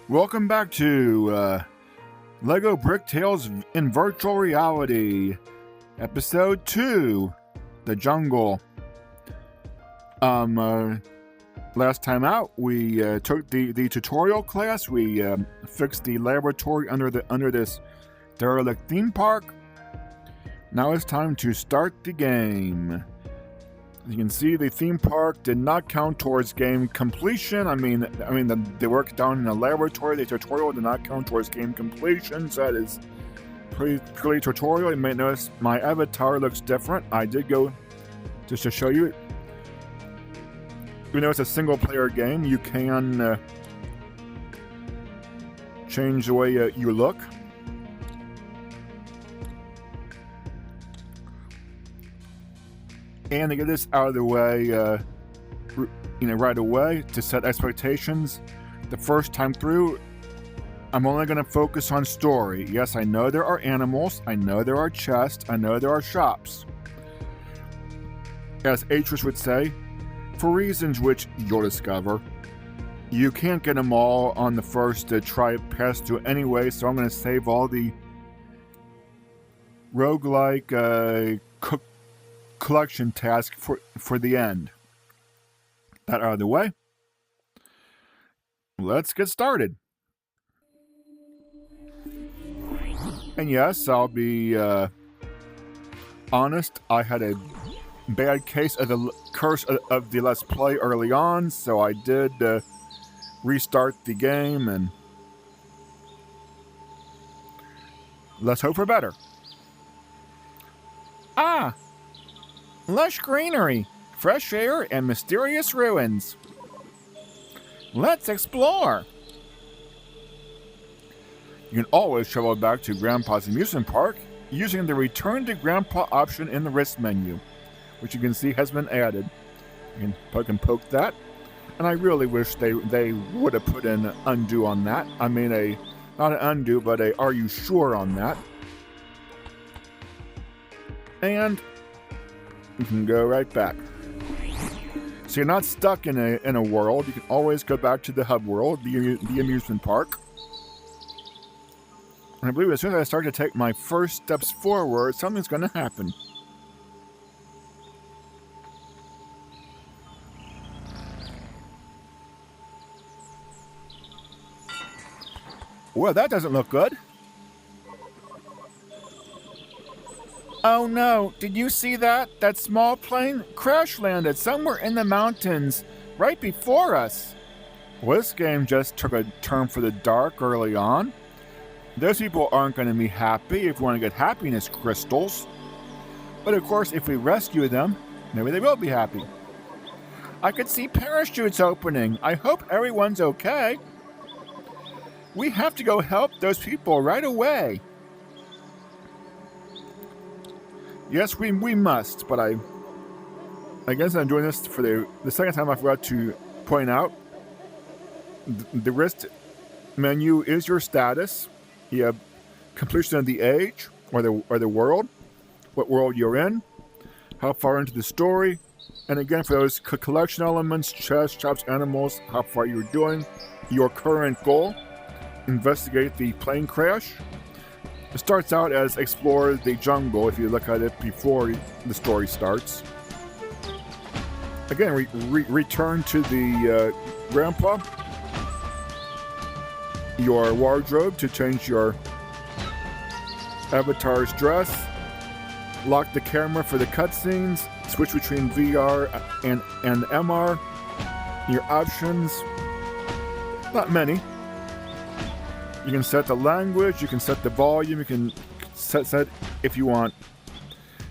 Welcome back to Lego Bricktales in Virtual Reality, Episode 2, The Jungle. Last time out, we took the tutorial class. We fixed the laboratory under this derelict theme park. Now it's time to start the game. As you can see, the theme park did not count towards game completion. I mean, the work done in the laboratory, the tutorial did not count towards game completion. So that is purely tutorial. You may notice my avatar looks different. I did go just to show you. Even though it's a single-player game, you can change the way you look. And to get this out of the way, right away, to set expectations, the first time through, I'm only going to focus on story. Yes, I know there are animals, I know there are chests, I know there are shops. As Atris would say, for reasons which you'll discover, you can't get them all on the first try pass through anyway, so I'm going to save all the roguelike collection task for the end. That out of the way, let's get started. And yes, I'll be honest, I had a bad case of the curse of the Let's Play early on, so I did restart the game, and let's hope for better. Lush greenery, fresh air, and mysterious ruins. Let's explore. You can always travel back to Grandpa's amusement park using the Return to Grandpa option in the wrist menu, which you can see has been added. You can poke that, and I really wish they would have put in undo on that. I mean, not an undo, but a are you sure on that. And you can go right back. So you're not stuck in a world. You can always go back to the hub world, the amusement park. And I believe as soon as I start to take my first steps forward, something's going to happen. Well, that doesn't look good. Oh no, did you see that? That small plane crash landed somewhere in the mountains right before us. Well, this game just took a turn for the dark early on. Those people aren't going to be happy if you want to get happiness crystals. But of course, if we rescue them, maybe they will be happy. I could see parachutes opening. I hope everyone's okay. We have to go help those people right away. Yes, we must, but I guess I'm doing this for the second time. I forgot to point out the wrist menu is your status. You have completion of the age or the world, what world you're in, how far into the story, and again for those collection elements, chests, shops, animals, how far you're doing, your current goal, investigate the plane crash. It starts out as explore the jungle if you look at it before the story starts. Again, return to the grandpa. Your wardrobe to change your avatar's dress. Lock the camera for the cutscenes. Switch between VR and MR. Your options. Not many. You can set the language, you can set the volume, you can set if you want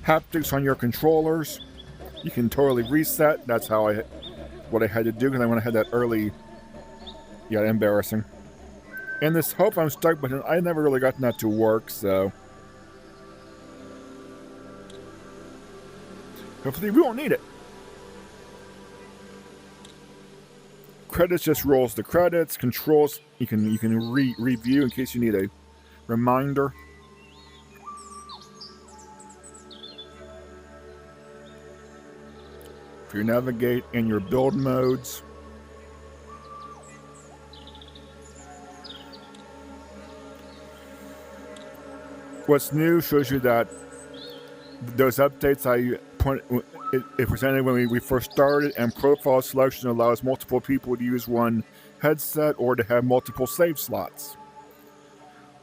haptics on your controllers. You can totally reset. That's what I had to do because when I had that early, embarrassing. And this hope I'm stuck button, I never really gotten that to work, so hopefully we won't need it. Credits just rolls the credits. Controls you can review in case you need a reminder. For your navigate and your build modes. What's new shows you that those updates it presented when we first started, and profile selection allows multiple people to use one headset or to have multiple save slots.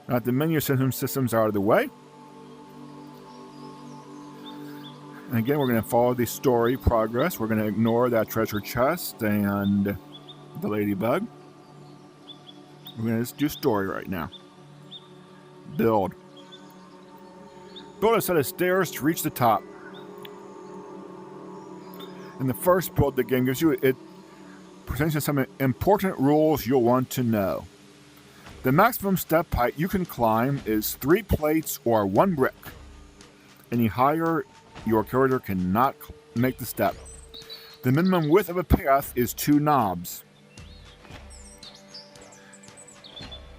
Now the menu systems out of the way. And again, we're going to follow the story progress. We're going to ignore that treasure chest and the ladybug. We're going to just do story right now. Build. Build a set of stairs to reach the top. In the first build the game gives you, it presents you some important rules you'll want to know. The maximum step height you can climb is 3 plates or 1 brick. Any higher, your character cannot make the step. The minimum width of a path is 2 knobs.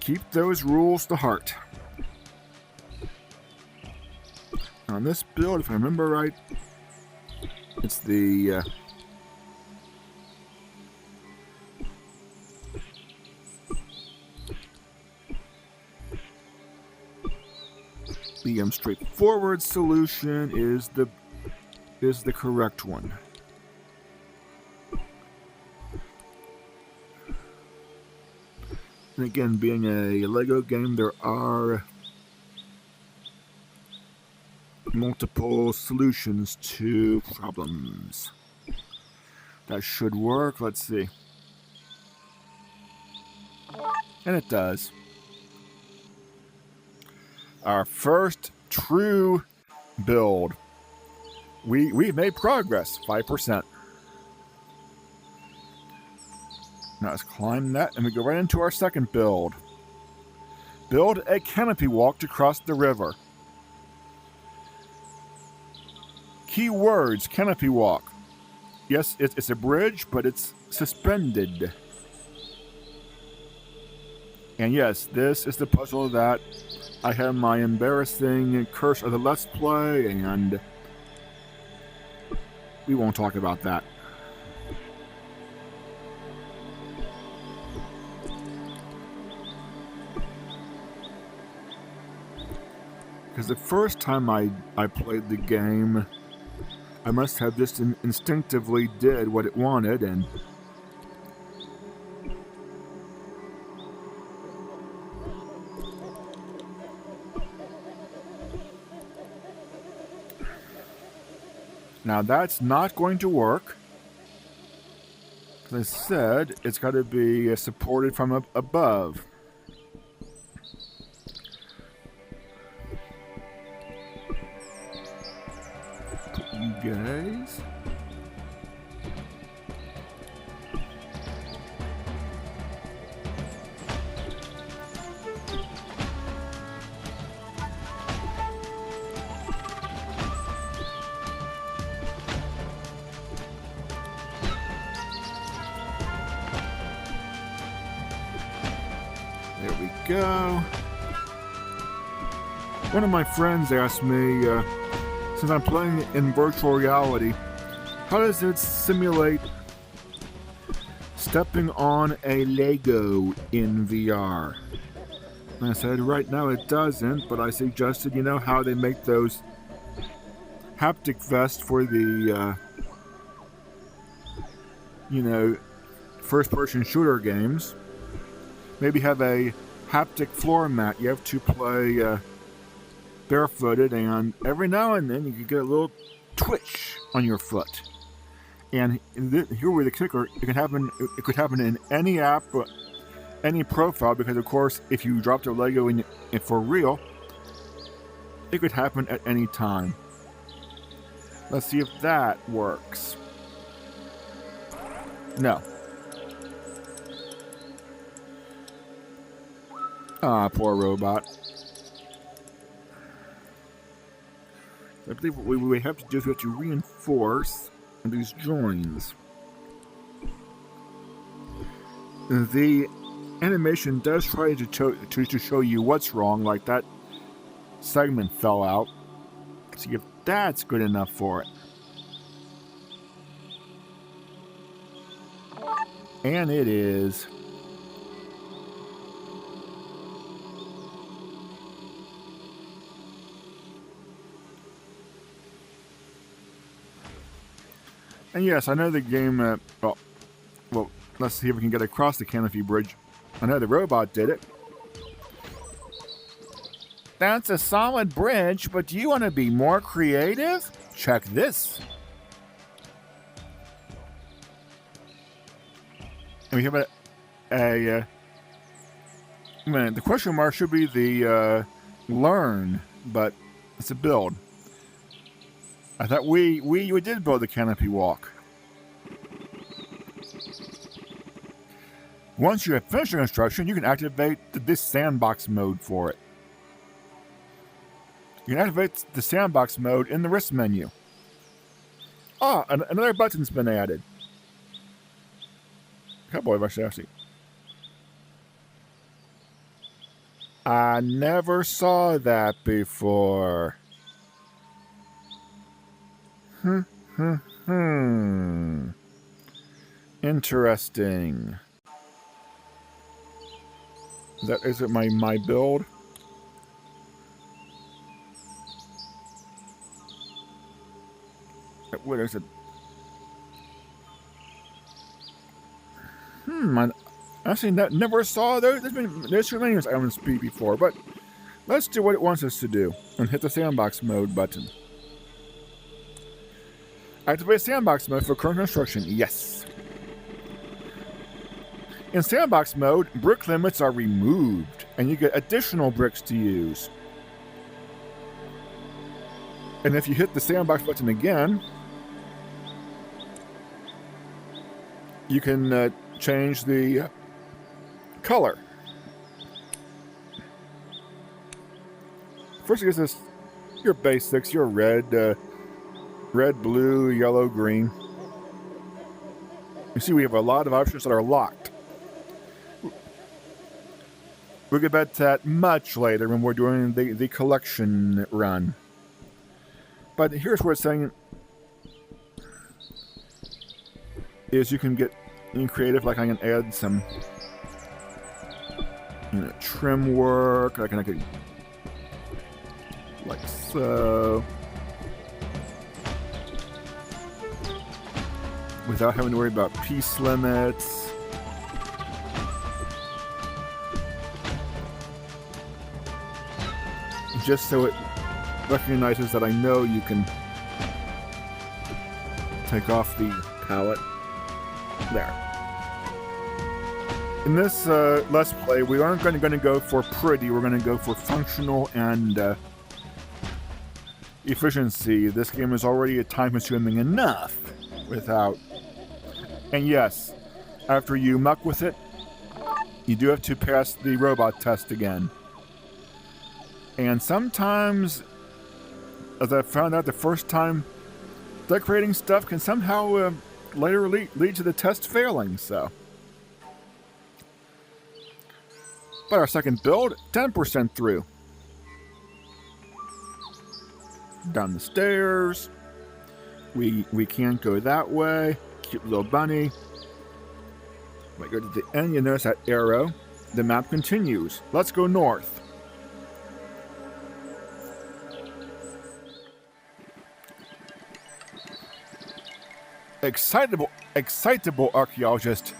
Keep those rules to heart. On this build, if I remember right, it's the straightforward solution is the correct one. And again, being a Lego game, there are multiple solutions to problems. That should work. Let's see. And it does. Our first true build. We've made progress, 5%. Now let's climb that, and we go right into our second build. Build a canopy walk to cross the river. Key words, canopy walk. Yes, it's a bridge, but it's suspended. And yes, this is the puzzle that I have my embarrassing curse of the Let's Play, and we won't talk about that. Because the first time I played the game, I must have just instinctively did what it wanted, and now that's not going to work. As I said, it's got to be supported from above. You guys. There we go. One of my friends asked me, since I'm playing in virtual reality, how does it simulate stepping on a Lego in VR? And I said, right now it doesn't, but I suggested, you know how they make those haptic vests for the, first-person shooter games. Maybe have a haptic floor mat. You have to play barefooted, and every now and then you can get a little twitch on your foot. And here with the kicker, it could happen in any app, any profile, because of course, if you dropped a Lego in for real, it could happen at any time. Let's see if that works. No. Ah, poor robot. I believe what we have to do is we have to reinforce these joins. The animation does try to show you what's wrong, like that segment fell out. See if that's good enough for it. And it is. And yes, I know the game, well, let's see if we can get across the canopy bridge. I know the robot did it. That's a solid bridge, but do you want to be more creative? Check this. And we have the question mark should be the learn, but it's a build. I thought we did build the canopy walk. Once you have finished the construction, you can activate this sandbox mode for it. You can activate the sandbox mode in the wrist menu. Ah, another button's been added. A couple of actually. I never saw that before. Interesting. Is it my build? What is it? I actually never saw those. There's too many I haven't speed before, but let's do what it wants us to do and hit the sandbox mode button. Activate sandbox mode for current construction. Yes. In sandbox mode, brick limits are removed, and you get additional bricks to use. And if you hit the sandbox button again, you can change the color. First, it gives us your basics, your red, blue, yellow, green. You see, we have a lot of options that are locked. We'll get back to that much later when we're doing the collection run. But here's where it's saying is you can get creative, like I can add some trim work, I can like so, without having to worry about piece limits. Just so it recognizes that I know you can take off the palette. There. In this Let's Play, we aren't going to go for pretty, we're going to go for functional and efficiency. This game is already time-consuming enough without... And yes, after you muck with it, you do have to pass the robot test again. And sometimes, as I found out the first time, decorating stuff can somehow later lead to the test failing, so. But our second build, 10% through. Down the stairs. We can't go that way. Cute little bunny. We go to the end, you notice that arrow. The map continues. Let's go north. Excitable archaeologist.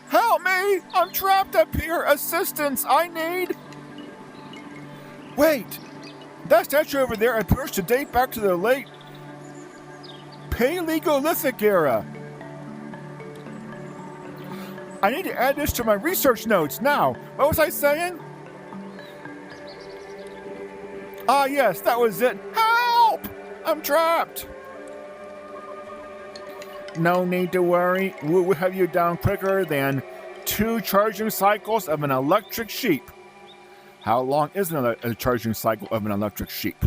Help me! I'm trapped up here! Assistance! I need... Wait! That statue over there appears to date back to the late Paleolithic era. I need to add this to my research notes now. What was I saying? Ah, yes, that was it. Help! I'm trapped! No need to worry. We'll have you down quicker than 2 charging cycles of an electric sheep. How long is a charging cycle of an electric sheep?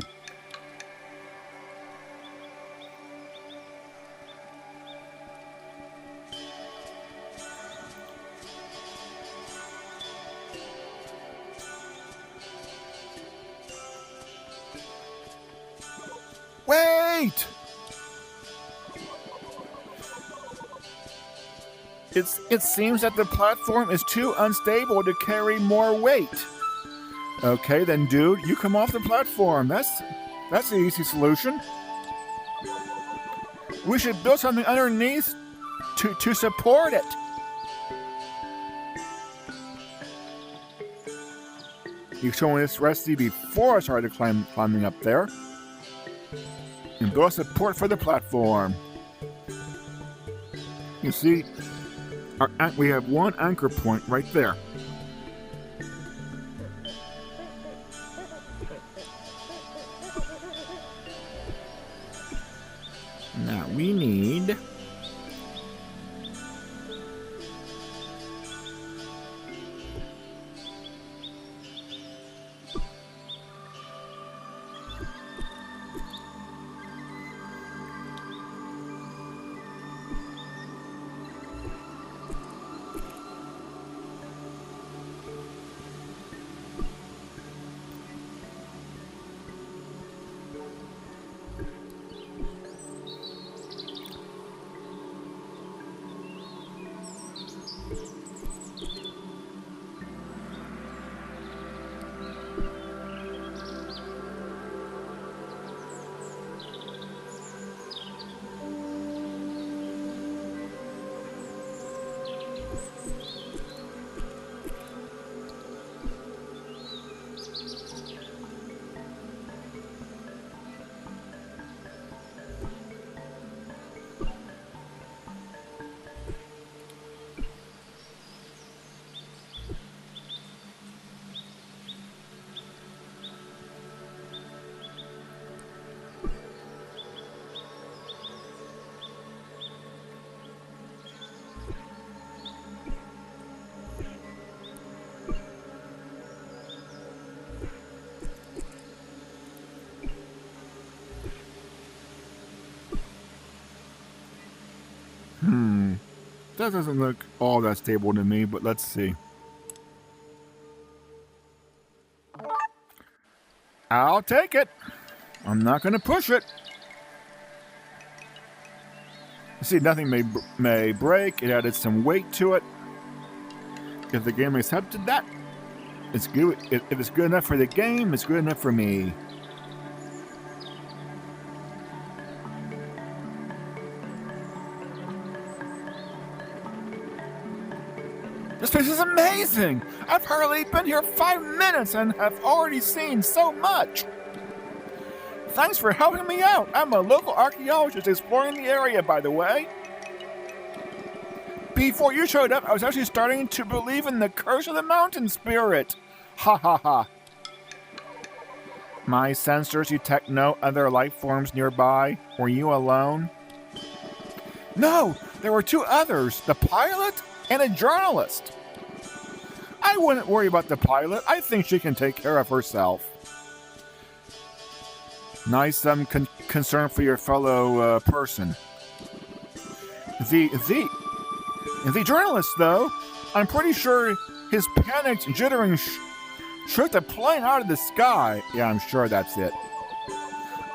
Wait! It seems that the platform is too unstable to carry more weight. Okay, then, dude, you come off the platform. That's the easy solution. We should build something underneath to support it. You showed me this recipe before I started climbing up there. And build support for the platform. You see, we have one anchor point right there. Now we need... That doesn't look all that stable to me, but let's see. I'll take it. I'm not going to push it. See, nothing may break. It added some weight to it. If the game accepted that, it's good. If it's good enough for the game, it's good enough for me. This place is amazing! I've hardly been here 5 minutes and have already seen so much! Thanks for helping me out! I'm a local archaeologist exploring the area, by the way. Before you showed up, I was actually starting to believe in the curse of the mountain spirit. Ha ha ha. My sensors detect no other life forms nearby. Were you alone? No! There were 2 others, the pilot and a journalist. I wouldn't worry about the pilot. I think she can take care of herself. Nice concern for your fellow person. The journalist, though, I'm pretty sure his panicked, jittering shook the plane out of the sky. Yeah, I'm sure that's it.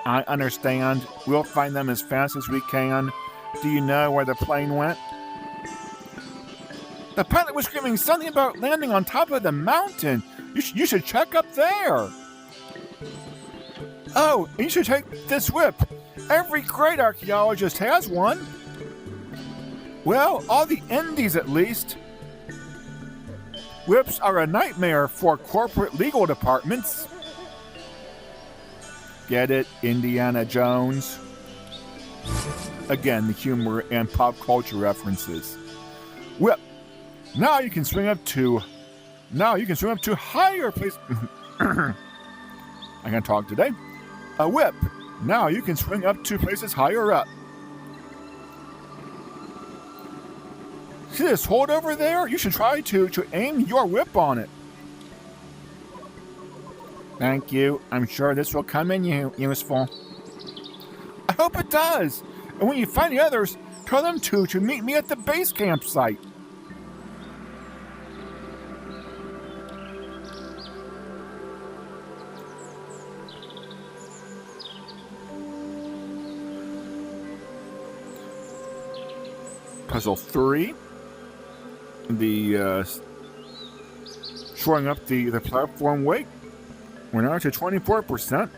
I understand. We'll find them as fast as we can. Do you know where the plane went? The pilot was screaming something about landing on top of the mountain. You should check up there. Oh, and you should take this whip. Every great archaeologist has one. Well, all the indies at least. Whips are a nightmare for corporate legal departments. Get it, Indiana Jones? Again, the humor and pop culture references. Whip. Now you can swing up to higher places. I can talk today. A whip. Now you can swing up to places higher up. See this hold over there? You should try to aim your whip on it. Thank you. I'm sure this will come in useful. I hope it does. And when you find the others, tell them to meet me at the base campsite. Puzzle 3. The shoring up the platform weight. We're now to 24%.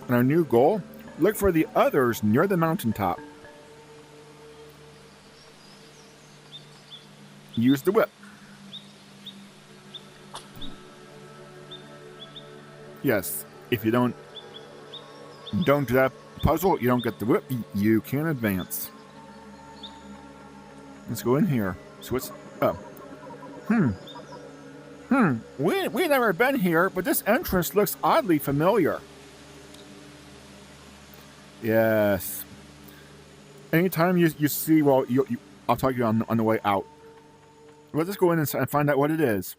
And our new goal, look for the others near the mountaintop. use the whip. Yes, if you don't do that puzzle, you don't get the whip, you can't advance. Let's go in here. So what's up? We never been here, but this entrance looks oddly familiar. Yes. Anytime you see, well, I'll tell you on the way out. Let's just go in and find out what it is.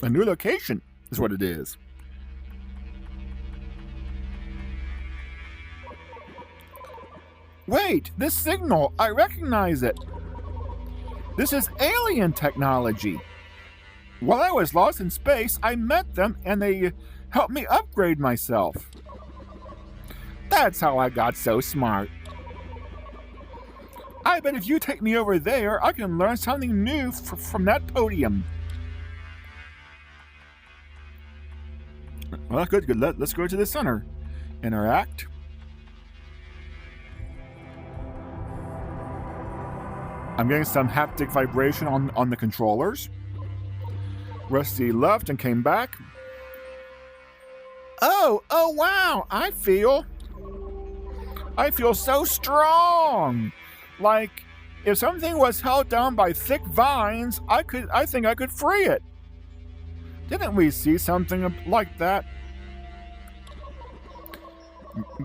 A new location is what it is. Wait, this signal, I recognize it. This is alien technology. While I was lost in space, I met them and they helped me upgrade myself. That's how I got so smart. I bet if you take me over there, I can learn something new from that podium. Well, good. Let's go to the center. Interact. I'm getting some haptic vibration on the controllers. Rusty left and came back. Oh wow, I feel so strong. Like if something was held down by thick vines, I think I could free it. Didn't we see something like that?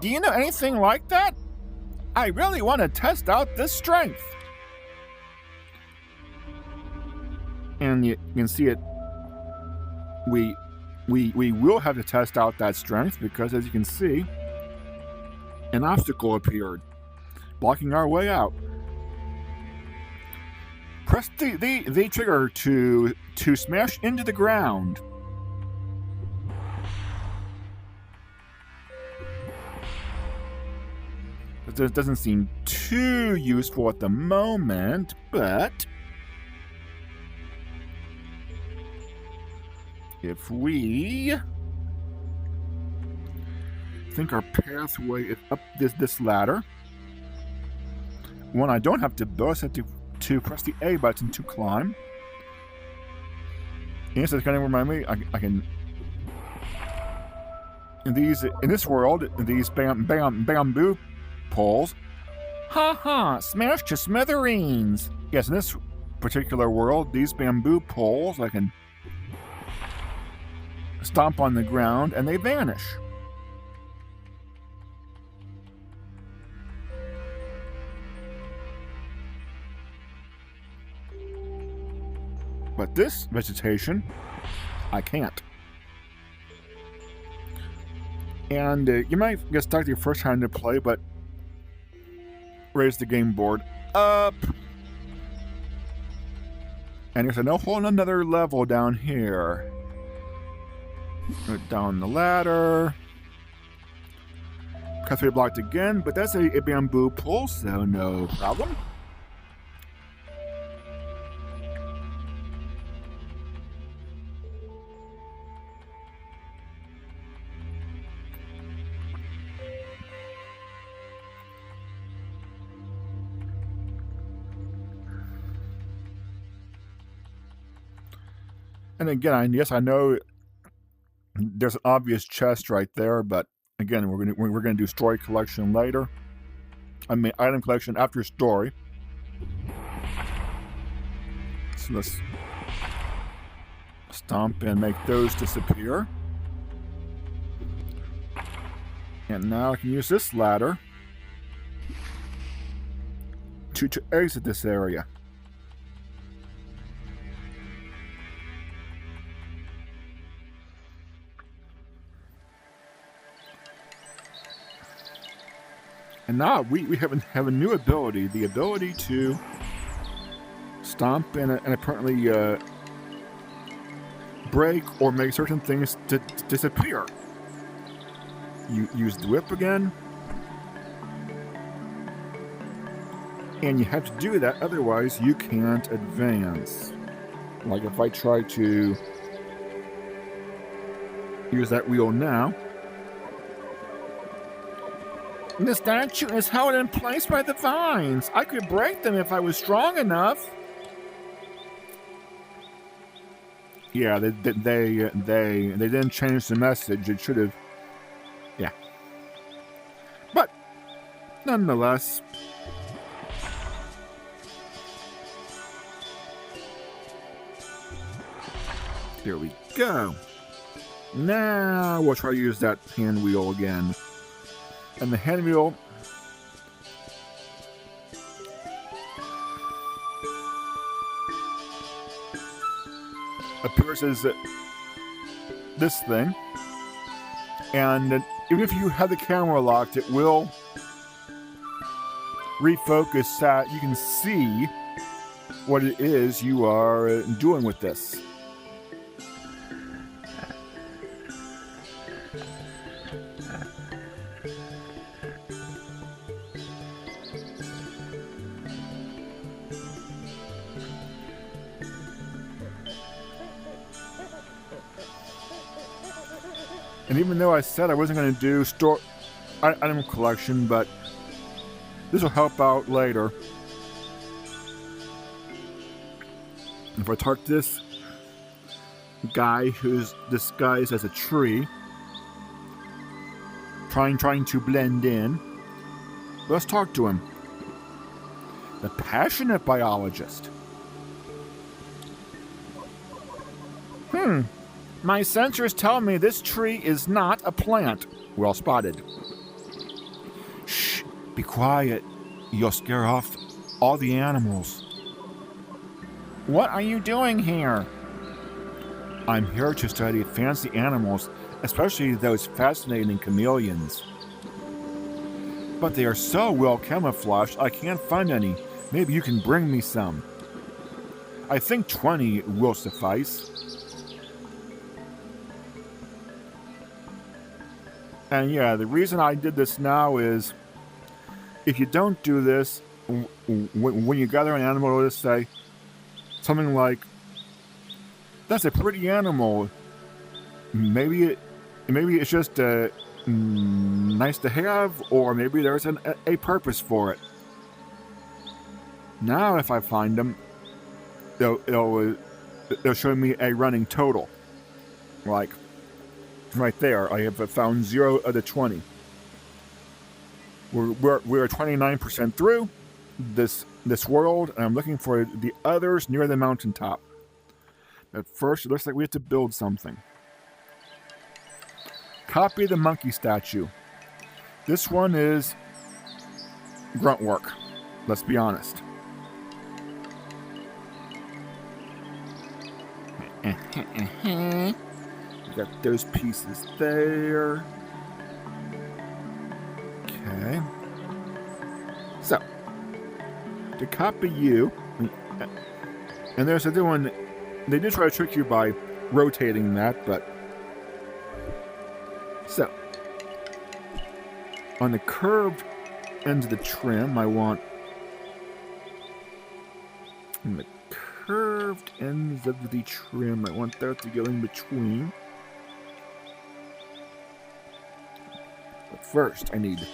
Do you know anything like that? I really want to test out this strength. And you can see it. We will have to test out that strength because, as you can see, an obstacle appeared, blocking our way out. Press the trigger to smash into the ground. It doesn't seem too useful at the moment, but if we think our pathway is up this ladder, one I don't have to build, I have to press the A button to climb. Yes, it's going to remind me. I can. In this world, these bamboo poles, smash to smithereens. Yes, in this particular world, these bamboo poles, I can stomp on the ground and they vanish. But this vegetation, I can't. And you might get stuck your first time to play, but raise the game board up. And there's a whole another level down here. Go down the ladder. Pathway blocked again, but that's a bamboo pole, so no problem. And again, yes, I know there's an obvious chest right there, but again, we're gonna do story collection later. I mean, item collection after story. So let's stomp and make those disappear. And now I can use this ladder to exit this area. And now we have a new ability, the ability to stomp and apparently break or make certain things to disappear. You use the whip again, and you have to do that, otherwise you can't advance. Like if I try to use that wheel now, The statue is held in place by the vines. I could break them if I was strong enough. Yeah, they didn't change the message. It should have. Yeah. But nonetheless. Here we go. Now we'll try to use that hand wheel again. And the hand wheel appears as this thing. And even if you have the camera locked, it will refocus so that you can see what it is you are doing with this. And even though I said I wasn't going to do store item collection, but this will help out later. If I talk to this guy who's disguised as a tree, trying to blend in, let's talk to him. The passionate biologist. My sensors tell me this tree is not a plant. Well spotted. Shh, be quiet. You'll scare off all the animals. What are you doing here? I'm here to study fancy animals, especially those fascinating chameleons. But they are so well camouflaged, I can't find any. Maybe you can bring me some. I think 20 will suffice. And yeah, the reason I did this now is, if you don't do this, when you gather an animal, let's say something like, "That's a pretty animal." Maybe it's just nice to have, or maybe there's a purpose for it. Now, if I find them, they'll show me a running total, like. Right there, I have found 0 of the 20. We're 29% through this world, and I'm looking for the others near the mountaintop. But first, it looks like we have to build something. Copy the monkey statue. This one is grunt work. Let's be honest. Got those pieces there. Okay. So, to copy you, and there's another one. They did try to trick you by rotating that, but so on the curved ends of the trim, I want the curved ends of the trim. I want that to go in between. First, I need.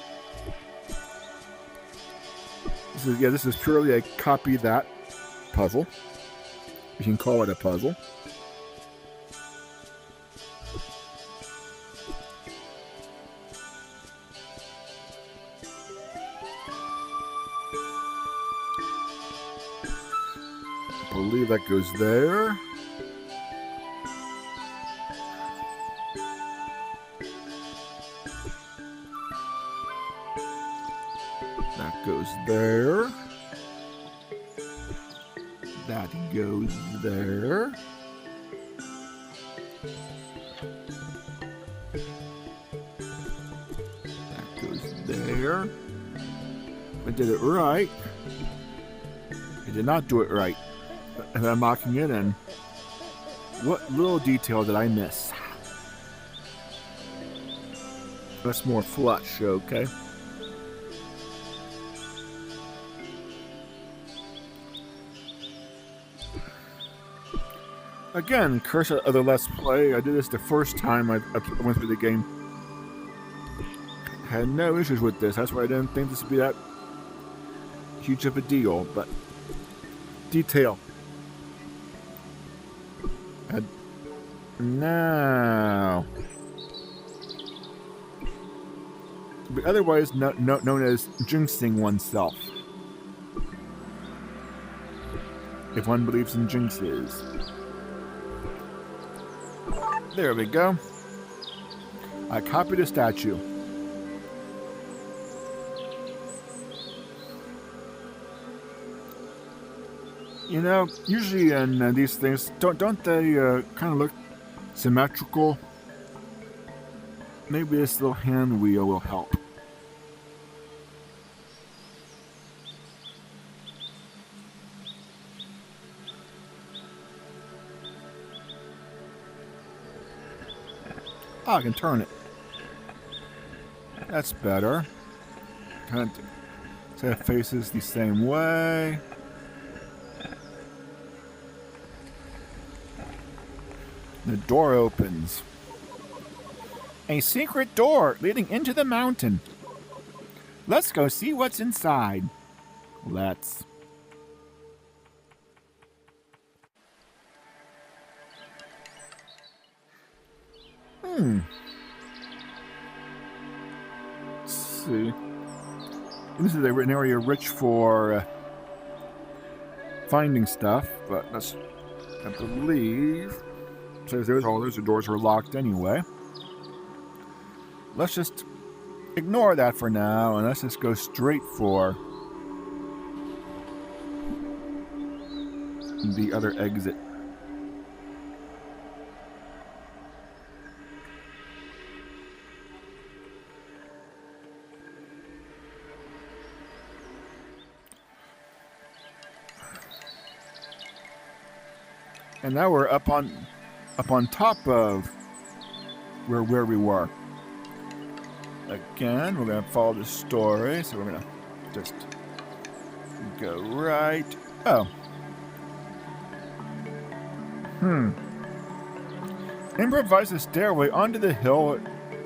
This is purely a copy that puzzle. You can call it a puzzle. I believe that goes there. Goes there. That goes there. That goes there. I did it right. I did not do it right. And I'm mocking it in. What little detail did I miss? That's more flush, okay? Again, curse of the Let's Play. I did this the first time I went through the game. had no issues with this. That's why I didn't think this would be that huge of a deal. But detail. And now, but otherwise known as jinxing oneself, if one believes in jinxes. There we go. I copied a statue. You know, usually in these things, don't they kind of look symmetrical? Maybe this little hand wheel will help. Oh, I can turn it. That's better. Kind of so it faces the same way. The door opens. A secret door leading into the mountain. Let's go see what's inside. Let's. Let's see. This is an area rich for finding stuff, but that's, I believe, says there's all those doors are locked anyway. Let's just ignore that for now, and let's just go straight for the other exit. And now we're up on top of where we were. Again, we're gonna follow the story, so we're gonna just go right. Oh. Improvise a stairway onto the hill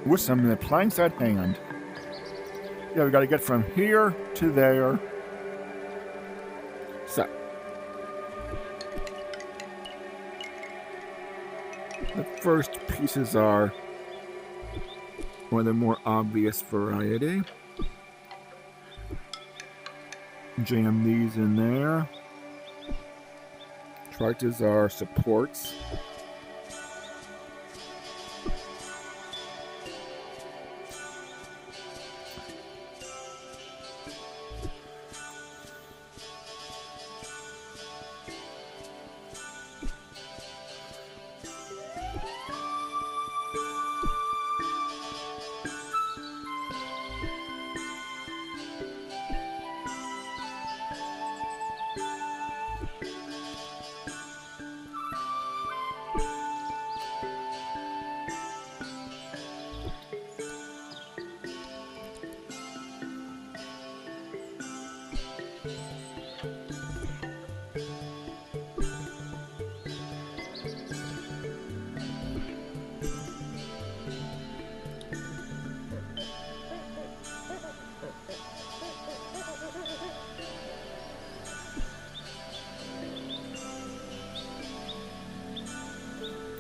with some planks at hand. Yeah, we gotta get from here to there. So. The first pieces are one of the more obvious variety. Jam these in there. Tractors are supports.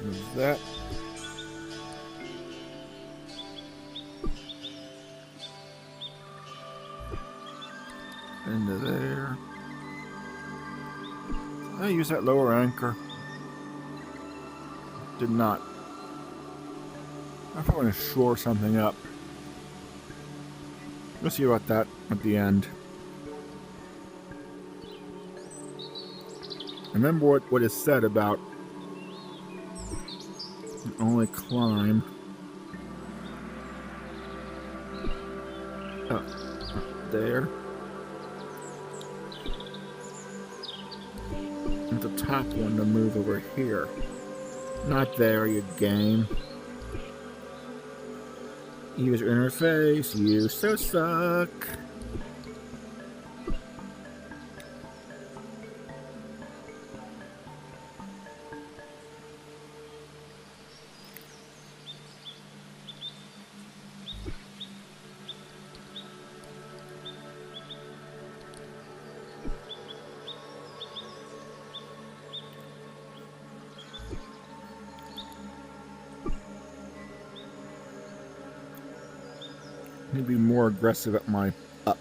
There's that. Into there. I use that lower anchor. Did not. I probably want to shore something up. We'll see about that at the end. Remember what is said about only climb. There. And the top one to move over here. Not there, you game. User interface, you so suck. Need to be more aggressive at my up.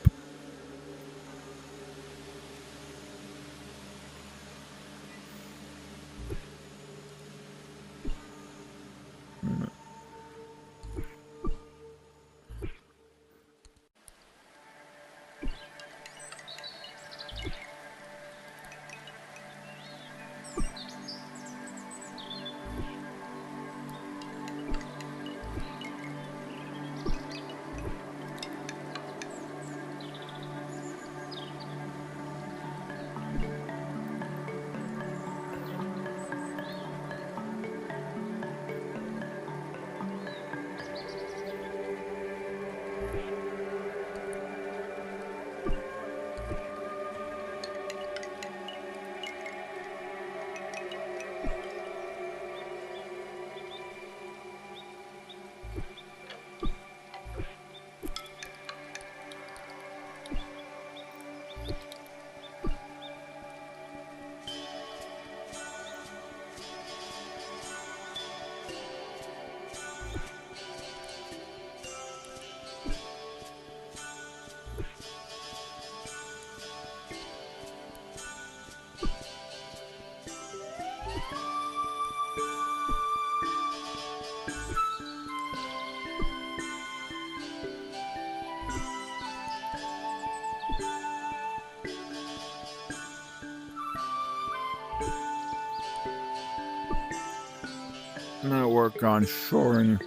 I'm gonna work on shoring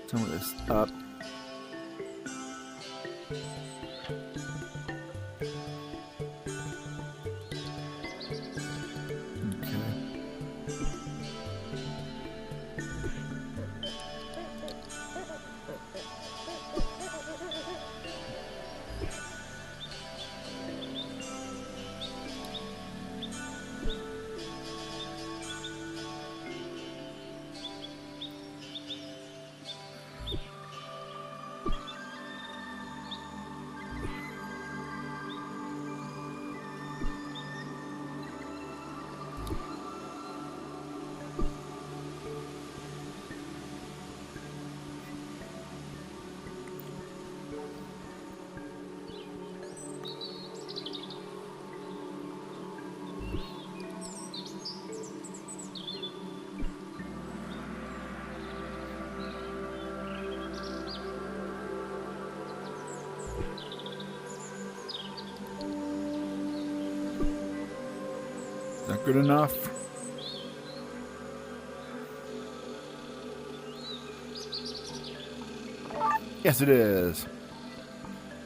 some of this up. Is that good enough? Yes, it is.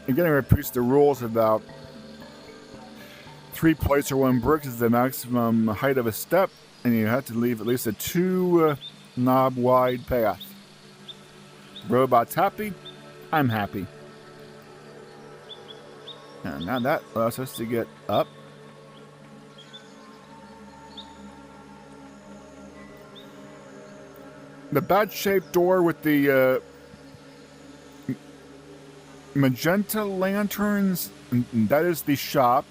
Again, I repeats the rules about 3 plates or 1 brick is the maximum height of a step, and you have to leave at least a 2 knob wide path. Robot's happy. I'm happy. And now that allows us to get up. The bad-shaped door with the magenta lanterns, that is the shop.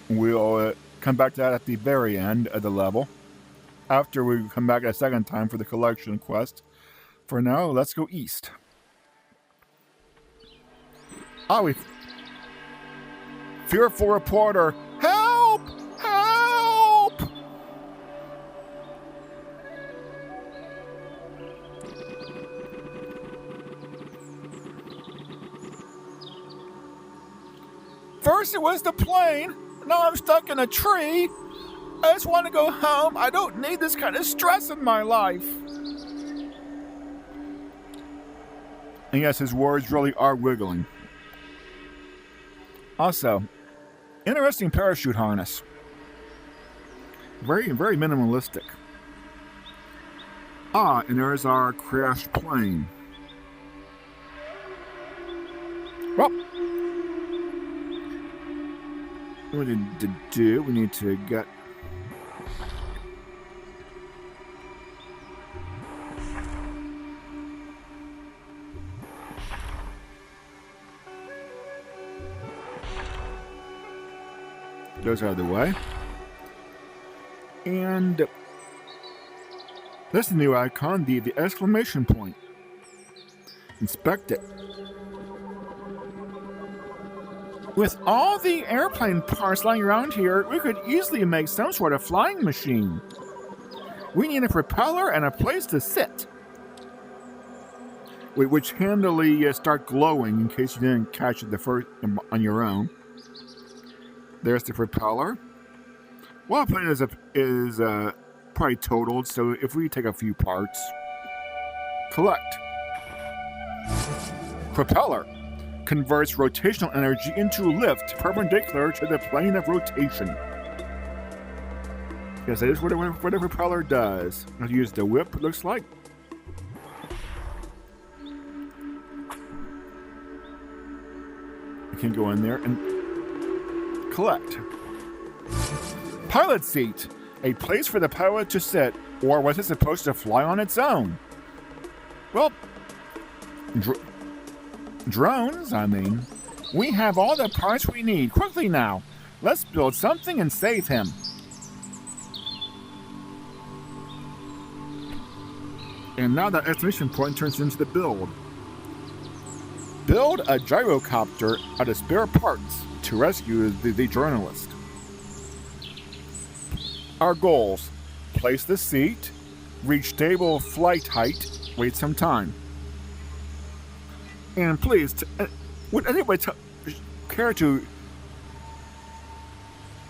We'll come back to that at the very end of the level, after we come back a second time for the collection quest. For now, let's go east. Oh, fearful reporter, help! Help! First it was the plane, now I'm stuck in a tree. I just want to go home. I don't need this kind of stress in my life. And yes, his words really are wiggling. Also, interesting parachute harness. Very, very minimalistic. Ah, and there's our crashed plane. Well, what we need to do, we need to get... those out of the way. And that's the new icon, the exclamation point. Inspect it. With all the airplane parts lying around here, we could easily make some sort of flying machine. We need a propeller and a place to sit, which handily start glowing in case you didn't catch it the first on your own. There's the propeller. Well, the plane is probably totaled, so if we take a few parts, collect. Propeller converts rotational energy into lift perpendicular to the plane of rotation. Yes, that is what a propeller does. I'll use the whip, it looks like. I can go in there and collect. Pilot seat, a place for the pilot to sit, or was it supposed to fly on its own? Well, drones, I mean. We have all the parts we need. Quickly now. Let's build something and save him. And now that exclamation point turns into the build. Build a gyrocopter out of spare parts to rescue the journalist. Our goals: place the seat, reach stable flight height, wait some time. And please, would anybody care to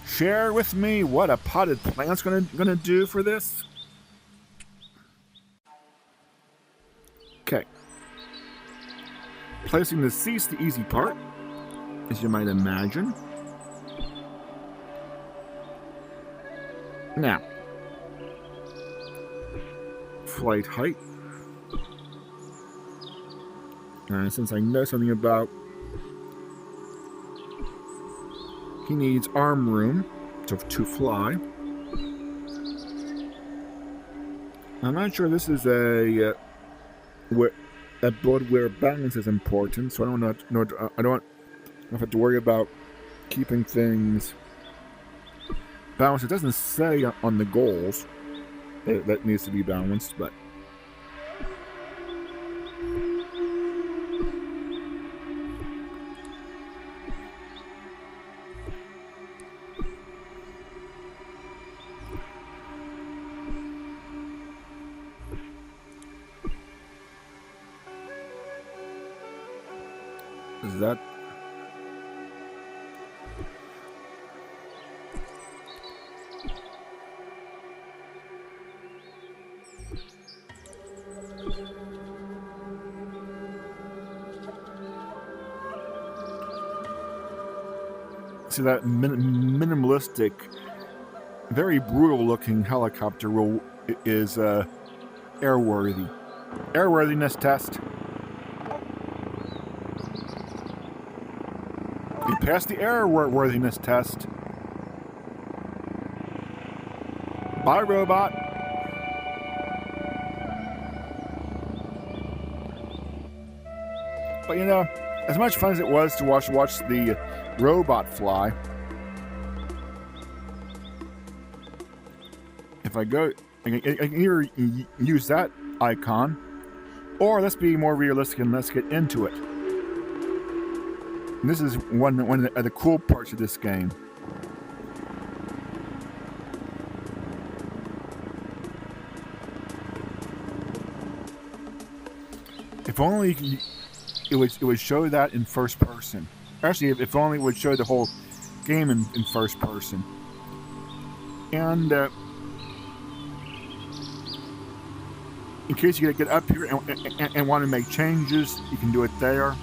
share with me what a potted plant's gonna do for this? Okay. Placing the seat's the easy part, as you might imagine. Now, flight height. And since I know something about, he needs arm room to fly. I'm not sure this is a board where balance is important, so I don't have to worry about keeping things balanced. It doesn't say on the goals that needs to be balanced, but is that see that minimalistic, very brutal looking helicopter is airworthy. Airworthiness test. You passed the airworthiness test. Bye, robot. But you know, as much fun as it was to watch the robot fly, if I go, I can either use that icon, or let's be more realistic and let's get into it. And this is one of the cool parts of this game. If only it would show that in first person. Actually, if only it would show the whole game in first person. And in case you get up here and want to make changes, you can do it there.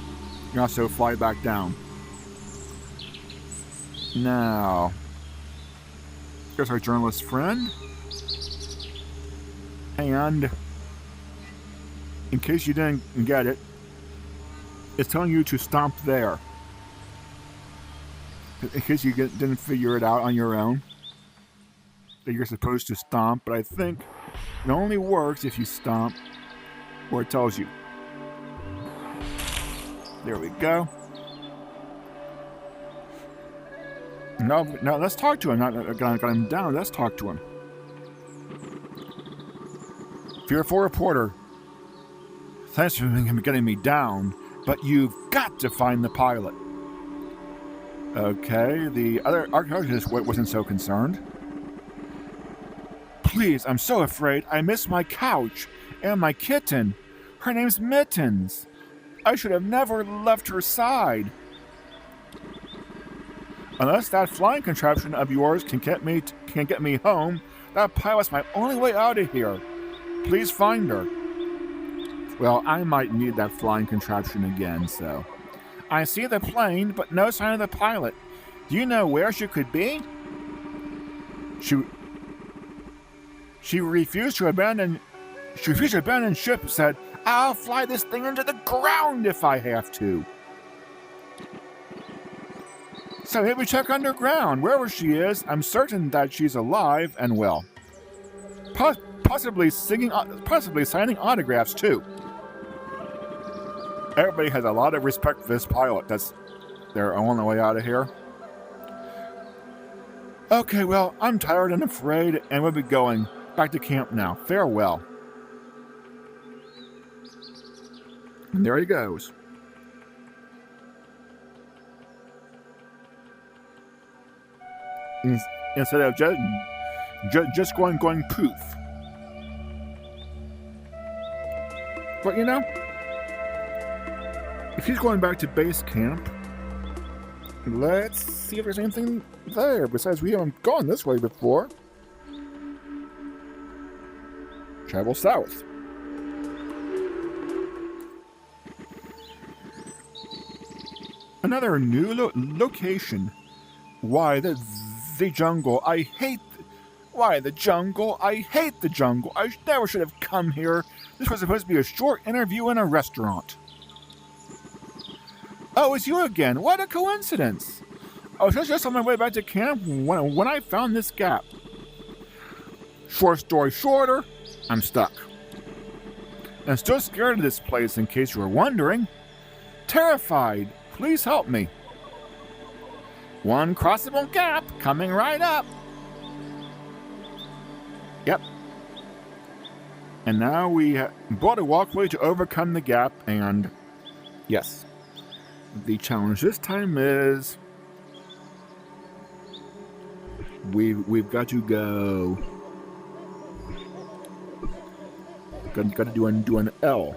You can also fly back down. Now, here's our journalist friend. And in case you didn't get it, it's telling you to stomp there. In case you didn't figure it out on your own, that you're supposed to stomp, but I think it only works if you stomp where it tells you. There we go. Now let's talk to him. Not got him down. Let's talk to him. Fearful reporter. Thanks for getting me down, but you've got to find the pilot. Okay, the other archaeologist wasn't so concerned. Please, I'm so afraid I missed my couch and my kitten. Her name's Mittens. I should have never left her side. Unless that flying contraption of yours can get me home, that pilot's my only way out of here. Please find her. Well, I might need that flying contraption again, so. I see the plane, but no sign of the pilot. Do you know where she could be? She refused to abandon ship, said, I'll fly this thing into the ground if I have to. So maybe check underground. Wherever she is, I'm certain that she's alive and well. Possibly signing autographs too. Everybody has a lot of respect for this pilot. That's their only way out of here. Okay, well, I'm tired and afraid, and we'll be going back to camp now. Farewell. And there he goes. Instead of just going poof. But you know, if he's going back to base camp, let's see if there's anything there. Besides, we haven't gone this way before. Travel south. Another new location. Why the jungle? I hate. Why the jungle? I hate the jungle. I never should have come here. This was supposed to be a short interview in a restaurant. Oh, it's you again. What a coincidence. I was just on my way back to camp when I found this gap. Short story shorter, I'm stuck. I'm still scared of this place, in case you were wondering. Terrified. Please help me. One crossable gap coming right up. Yep. And now we built a walkway to overcome the gap, and yes, the challenge this time is we've got to go. Got to do an L.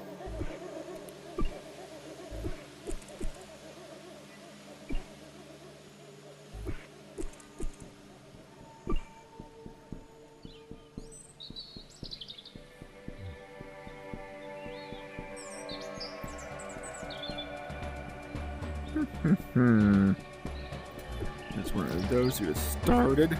That's one of those who has started.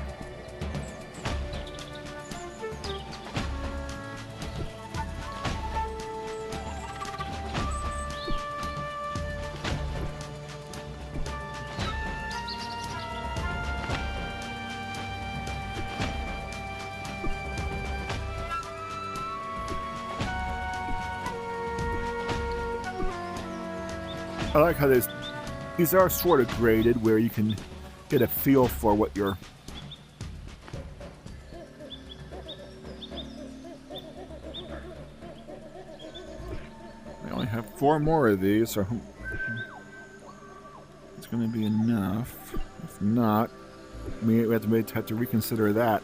I like how these are sort of graded, where you can get a feel for what you're. I only have 4 more of these, so it's going to be enough. If not, we have to reconsider that.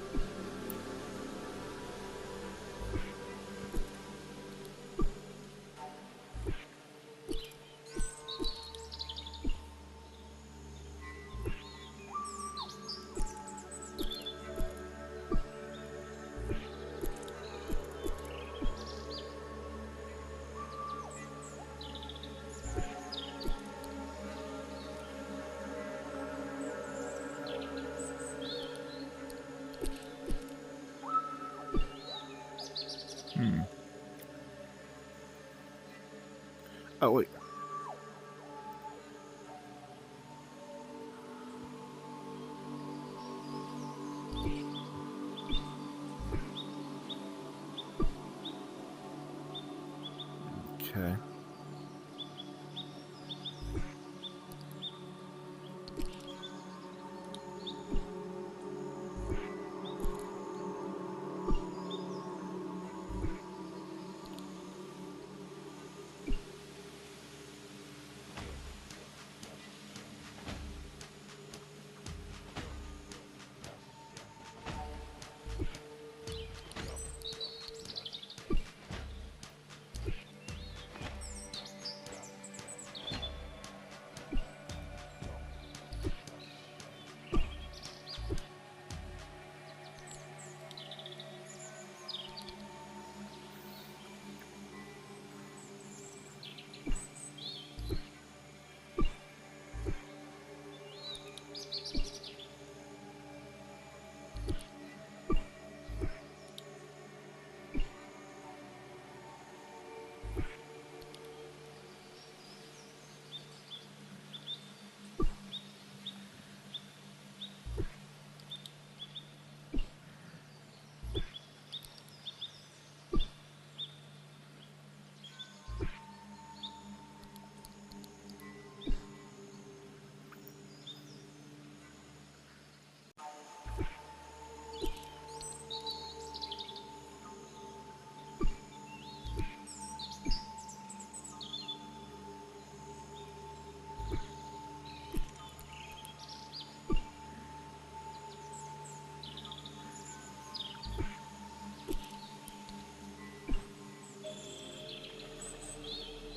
Oh, wait. Okay.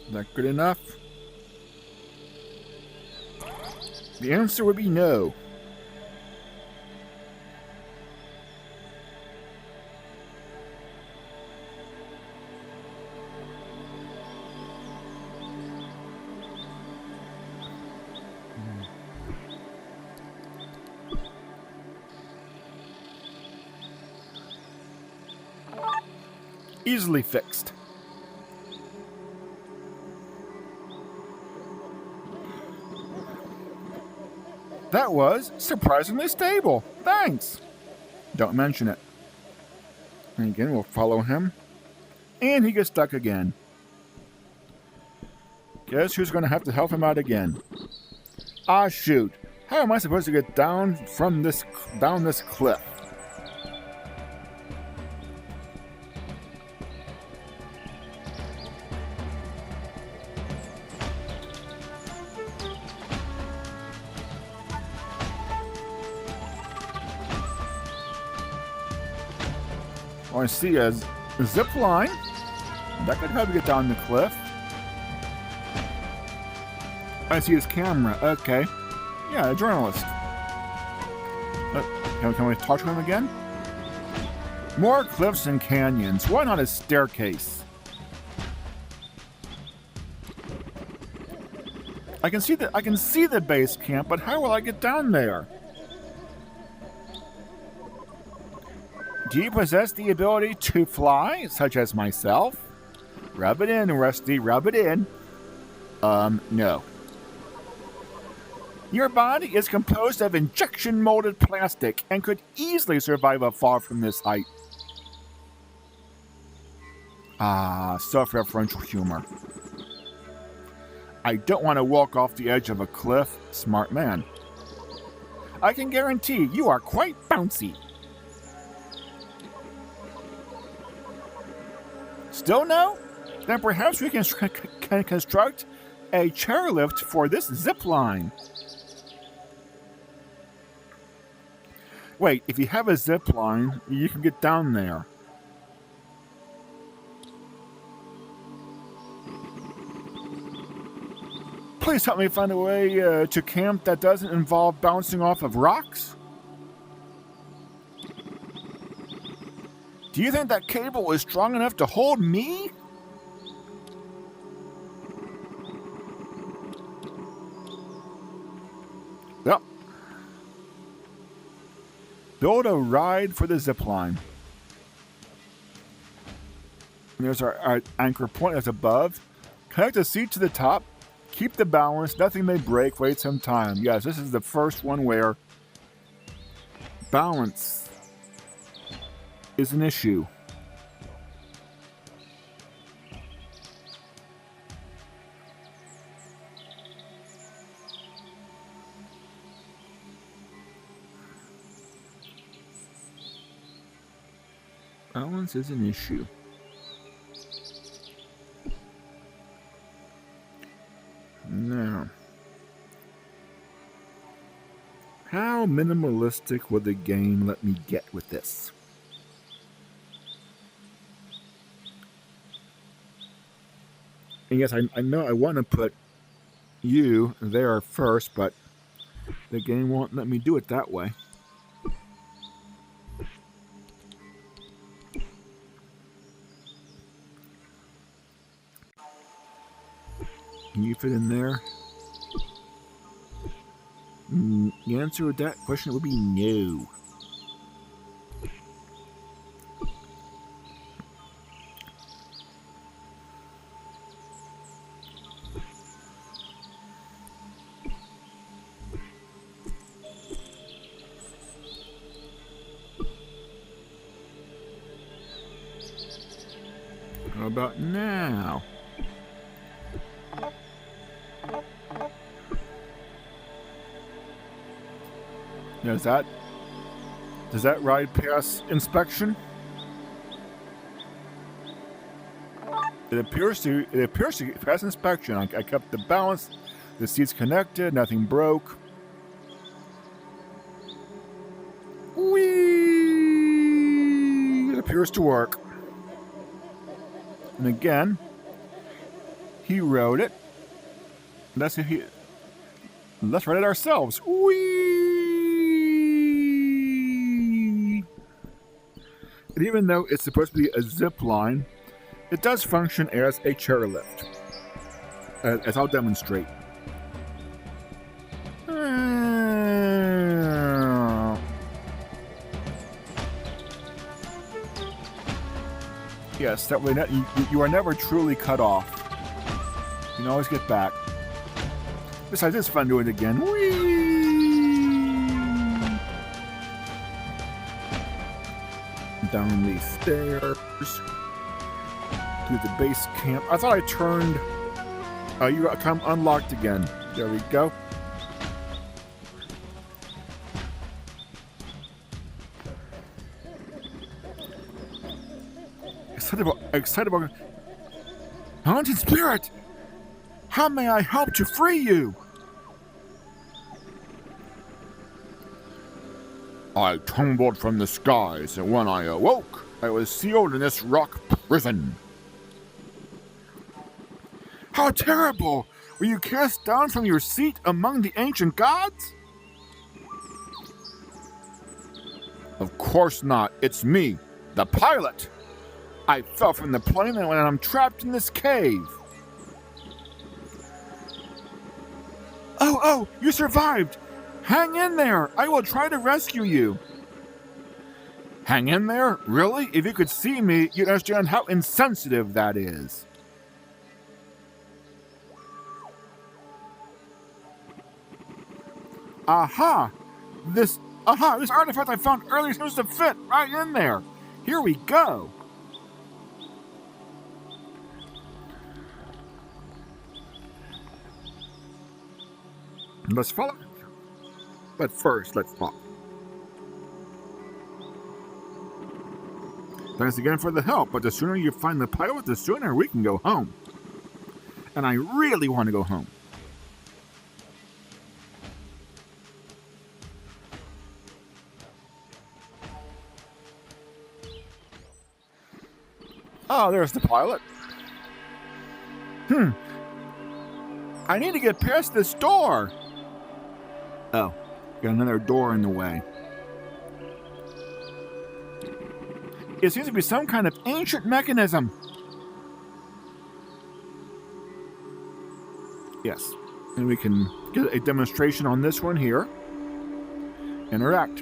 Is that good enough? The answer would be no. Easily fixed. That was surprisingly stable. Thanks. Don't mention it. And again, we'll follow him. And he gets stuck again. Guess who's going to have to help him out again? Ah, shoot. How am I supposed to get down this cliff? I see a zip line. That could help you get down the cliff. I see his camera. Okay. Yeah, a journalist. Can we talk to him again? More cliffs and canyons. Why not a staircase? I can see the base camp, but how will I get down there? Do you possess the ability to fly, such as myself? Rub it in, Rusty, rub it in. No. Your body is composed of injection-molded plastic and could easily survive a fall from this height. Ah, self-referential humor. I don't want to walk off the edge of a cliff, smart man. I can guarantee you are quite bouncy. Still no? Then perhaps we can construct a chairlift for this zip line. Wait, if you have a zip line, you can get down there. Please help me find a way to camp that doesn't involve bouncing off of rocks. Do you think that cable is strong enough to hold me? Yep. Build a ride for the zipline. There's our anchor point that's above. Connect the seat to the top. Keep the balance. Nothing may break. Wait some time. Yes, this is the first one where balance is an issue. Balance is an issue. Now, how minimalistic will the game let me get with this? And yes, I know I want to put you there first, but the game won't let me do it that way. Can you fit in there? The answer to that question would be no. How about now? Does that ride pass inspection? It appears to pass inspection. I kept the balance. The seats connected. Nothing broke. Whee! It appears to work. And again, He wrote it. Let's ride it ourselves. Whee! And even though it's supposed to be a zip line, it does function as a chairlift, as I'll demonstrate. Yes, that way you are never truly cut off. You can always get back. Besides, it's fun doing it again. Whee! Down these stairs to the base camp. I thought I turned. You got come unlocked again. There we go. Excitable. Haunted spirit! How may I help to free you? I tumbled from the skies, and when I awoke, I was sealed in this rock prison. How terrible! Were you cast down from your seat among the ancient gods? Of course not. It's me, the pilot. I fell from the plane and I'm trapped in this cave. Oh, you survived. Hang in there. I will try to rescue you. Hang in there? Really? If you could see me, you'd understand how insensitive that is. Aha! This artifact I found earlier seems to fit right in there. Here we go. Let's follow. But first, let's talk. Thanks again for the help, but the sooner you find the pilot, the sooner we can go home. And I really want to go home. Oh, there's the pilot. I need to get past this door. Oh, got another door in the way. It seems to be some kind of ancient mechanism. Yes, and we can get a demonstration on this one here. Interact.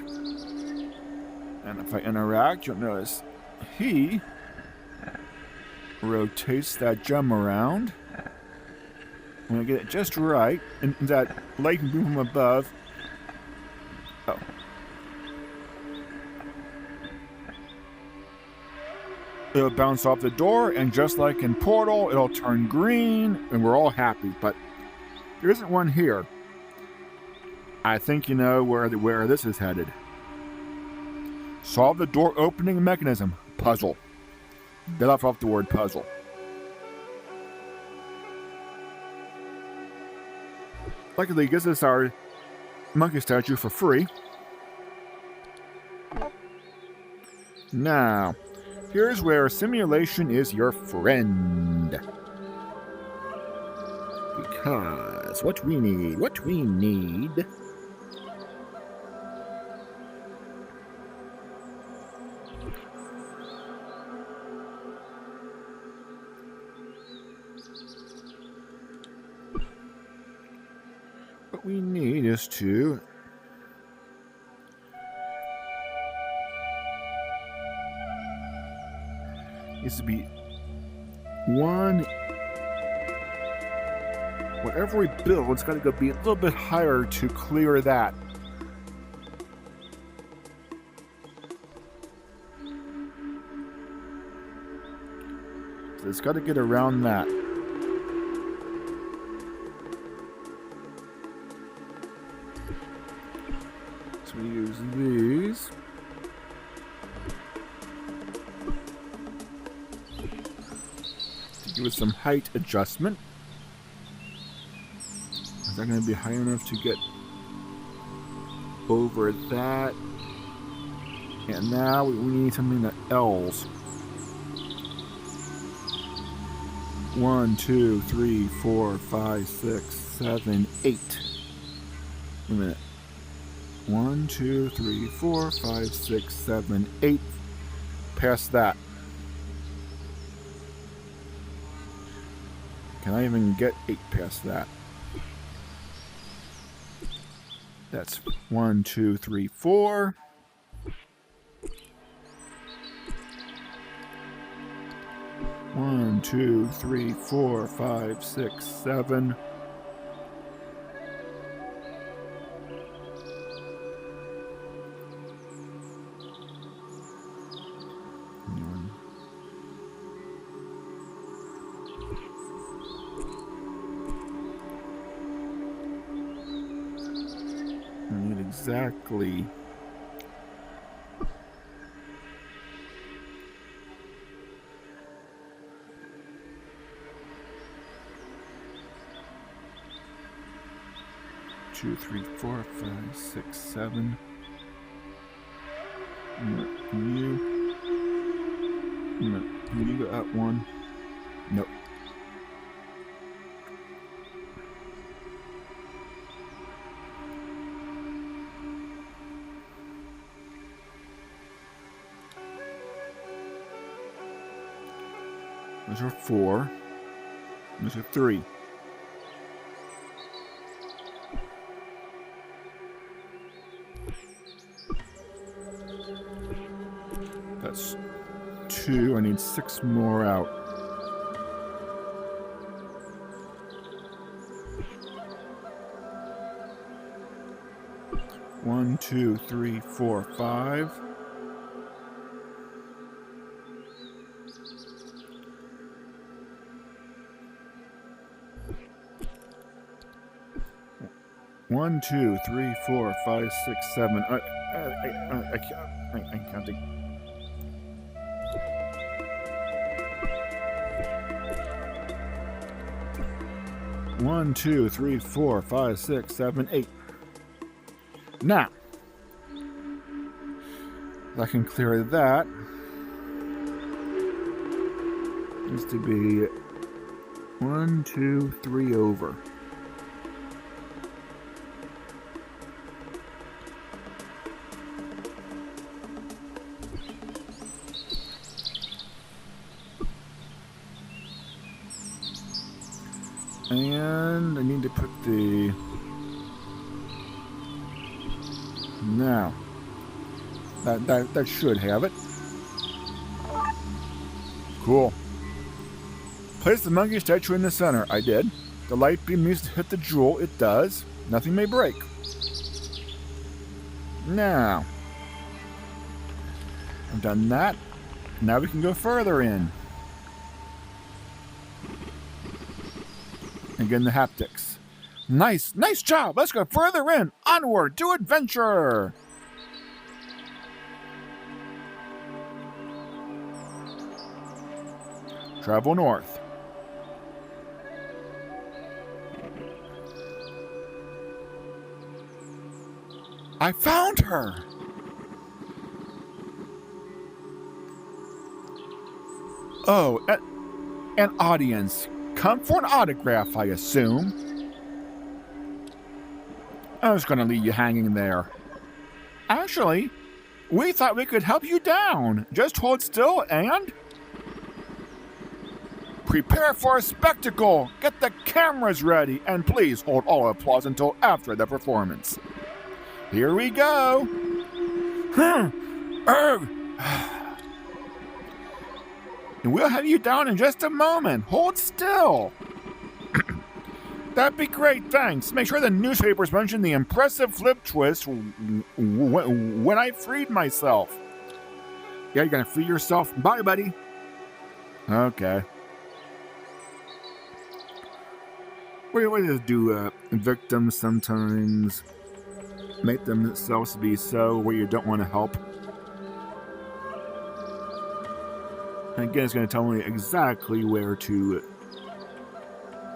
And if I interact, you'll notice he rotates that gem around. When I get it just right, and that light can beam from above. Oh. It'll bounce off the door, and just like in Portal, it'll turn green, and we're all happy. But there isn't one here. I think you know where this is headed. Solve the door opening mechanism. Puzzle. Get off the word puzzle. Luckily, it gives us our monkey statue for free. Now, here's where simulation is your friend. Because what we need. What we need is to be one. Whatever we build, it's got to go be a little bit higher to clear that. So it's got to get around that. So we use these. To give it some height adjustment. Is that going to be high enough to get over that? And now we need something that L's. 1, 2, 3, 4, 5, 6, 7, 8. Wait a minute. 1, 2, 3, 4, 5, 6, 7, 8. Past that. Can I even get 8 past that? That's 1, 2, 3, 4. 1, 2, 3, 4, 5, 6, 7. I need exactly 2, 3, 4, 5, 6, 7. You got 1. Nope. Those are 4. Those are 3. That's 2. I need 6 more out. One, 2, 3, 4, 5. One, 2, 3, 4, 5, 6, 7. I'm counting. 1, 2, 3, 4, 5, 6, 7, 8. Now, I can clear that. Needs to be 1, 2, 3 over. And I need to put the... Now, that should have it. Cool. Place the monkey statue in the center. I did. The light beam needs to hit the jewel. It does. Nothing may break. Now, I've done that. Now we can go further in. Again, the haptics. Nice job. Let's go further in. Onward to adventure. Travel north. I found her. Oh, an audience. Come for an autograph, I assume. I was going to leave you hanging there. Actually, we thought we could help you down. Just hold still and... Prepare for a spectacle. Get the cameras ready. And please hold all applause until after the performance. Here we go. And we'll have you down in just a moment. Hold still. That'd be great, thanks. Make sure the newspapers mention the impressive flip twist when I freed myself. Yeah, you're gonna free yourself. Bye, buddy. Okay. What do victims sometimes make themselves be so where you don't want to help? And again, it's going to tell me exactly where to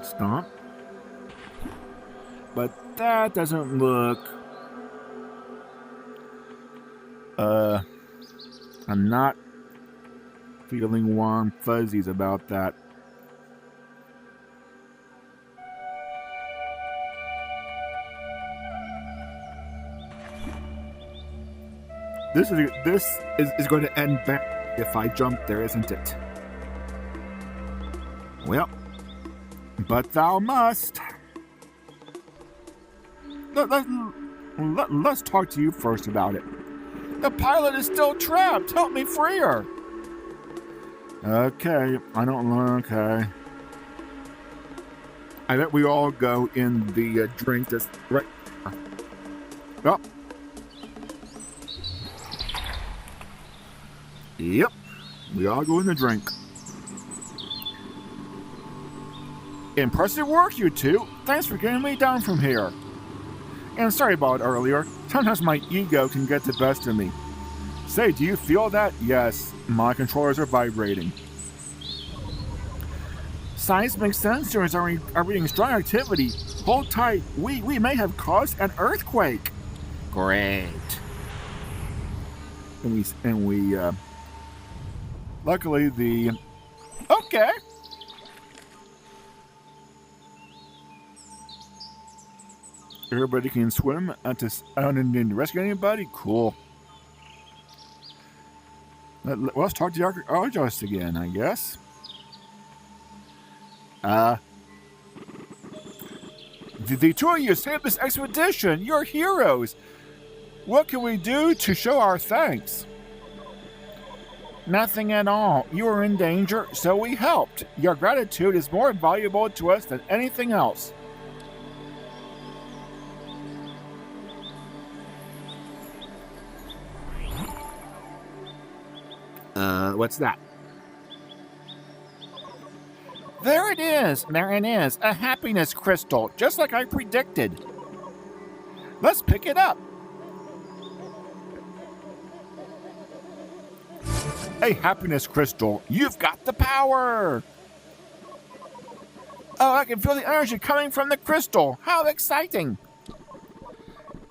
stomp. But that doesn't look... I'm not feeling warm fuzzies about that. This is going to end bad if I jump there, isn't it? Well, but thou must. Let's talk to you first about it. The pilot is still trapped. Help me free her. Okay, I don't know. Okay. I bet we all go in the drink that's right. Oh. Yep, we all go in the drink. Impressive work, you two. Thanks for getting me down from here. And sorry about earlier. Sometimes my ego can get the best of me. Say, do you feel that? Yes, my controllers are vibrating. Seismic sensors are reading strong activity. Hold tight. We may have caused an earthquake. Great. And we luckily the okay. Everybody can swim out and rescue anybody? Cool. Let's talk to the archaeologist again, I guess. The two of you saved this expedition. You're heroes. What can we do to show our thanks? Nothing at all. You were in danger, so we helped. Your gratitude is more valuable to us than anything else. What's that? There it is! There it is! A happiness crystal, just like I predicted. Let's pick it up. Hey, happiness crystal, you've got the power! Oh, I can feel the energy coming from the crystal. How exciting!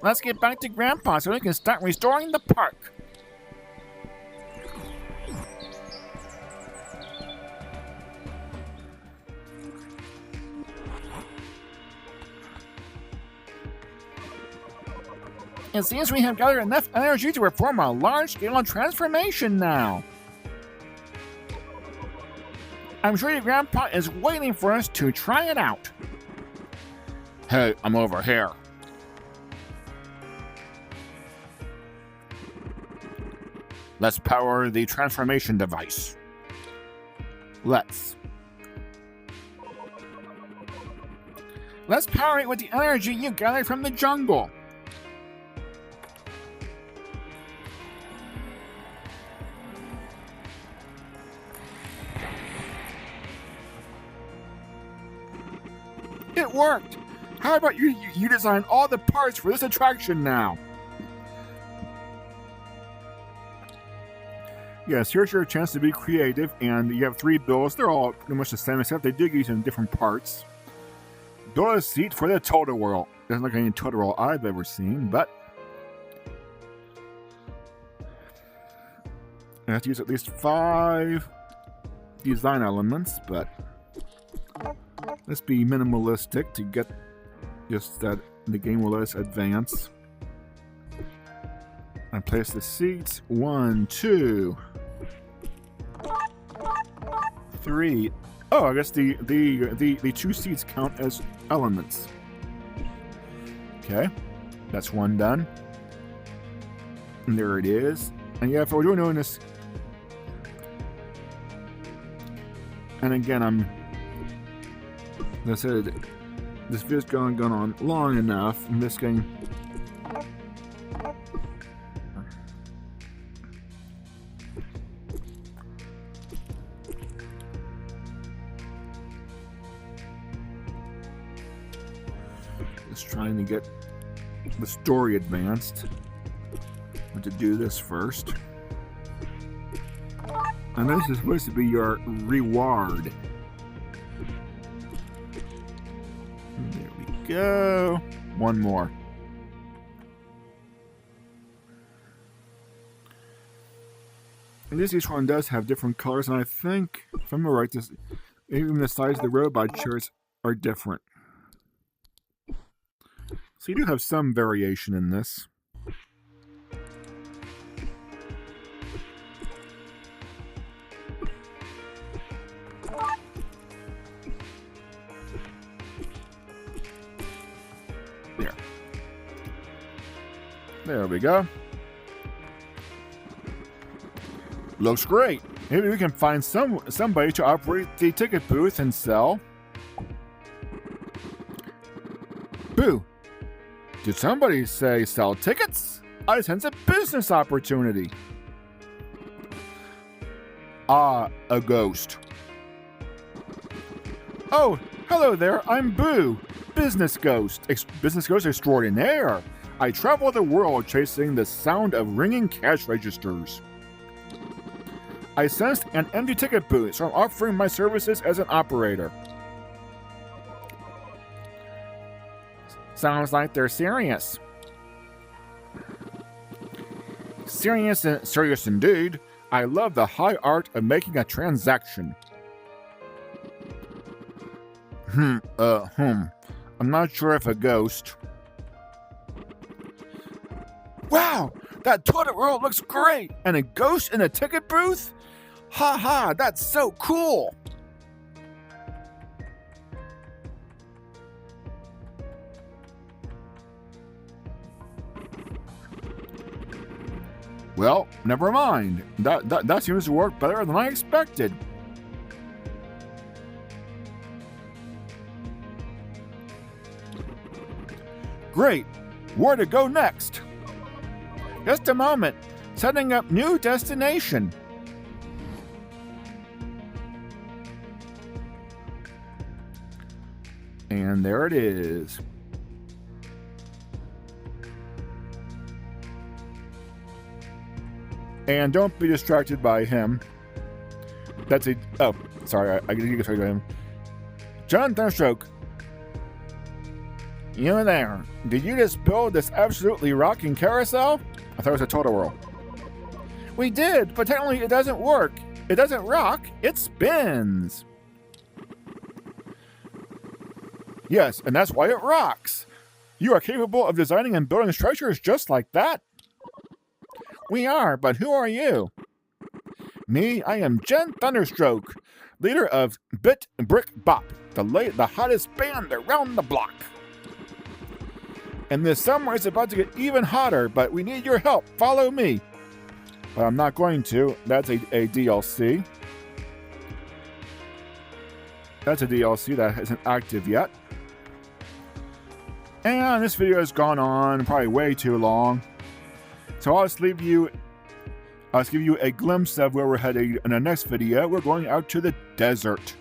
Let's get back to Grandpa so we can start restoring the park. It seems we have gathered enough energy to perform a large-scale transformation now. I'm sure your grandpa is waiting for us to try it out. Hey, I'm over here. Let's power the transformation device. Let's power it with the energy you gathered from the jungle. It worked! How about you design all the parts for this attraction now? Yes, here's your chance to be creative, and you have 3 builds. They're all pretty much the same, except they dig these in different parts. Build a seat for the Total World. Doesn't look like any Total World I've ever seen, but I have to use at least 5 design elements, but let's be minimalistic to get just that the game will let us advance. And place the seats. 1, 2, 3. Oh, I guess the 2 seats count as elements. Okay, that's 1 done. And there it is. And yeah, if we're doing this, and again, as I said, this video's gone on long enough, and this game. Just trying to get the story advanced. I have to do this first. And this is supposed to be your reward. There we go. 1 more. And each one does have different colors, and I think, if I'm right, even the size of the robot chairs are different. So you do have some variation in this. There we go. Looks great. Maybe we can find somebody to operate the ticket booth and sell. Boo! Did somebody say sell tickets? I sense a business opportunity. Ah, a ghost. Oh, hello there, I'm Boo, business ghost extraordinaire. I travel the world chasing the sound of ringing cash registers. I sensed an empty ticket booth, so I'm offering my services as an operator. Sounds like they're serious. Serious indeed. I love the high art of making a transaction. I'm not sure if a ghost. Wow, that toilet roll looks great! And a ghost in a ticket booth? Ha ha, that's so cool! Well, never mind. That seems to work better than I expected. Great. Where to go next? Just a moment. Setting up new destination. And there it is. And don't be distracted by him. That's a... Oh, sorry. I get distracted by him. John Thurstroke. You there. Did you just build this absolutely rocking carousel? I thought it was a total whirl. We did, but technically it doesn't work. It doesn't rock. It spins. Yes, and that's why it rocks. You are capable of designing and building structures just like that? We are, but who are you? Me, I am Jen Thunderstroke, leader of Brick Bop, the hottest band around the block. And this summer is about to get even hotter, but we need your help. Follow me. But I'm not going to. That's a DLC. That's a DLC that isn't active yet. And this video has gone on probably way too long. So I'll just give you a glimpse of where we're headed in the next video. We're going out to the desert.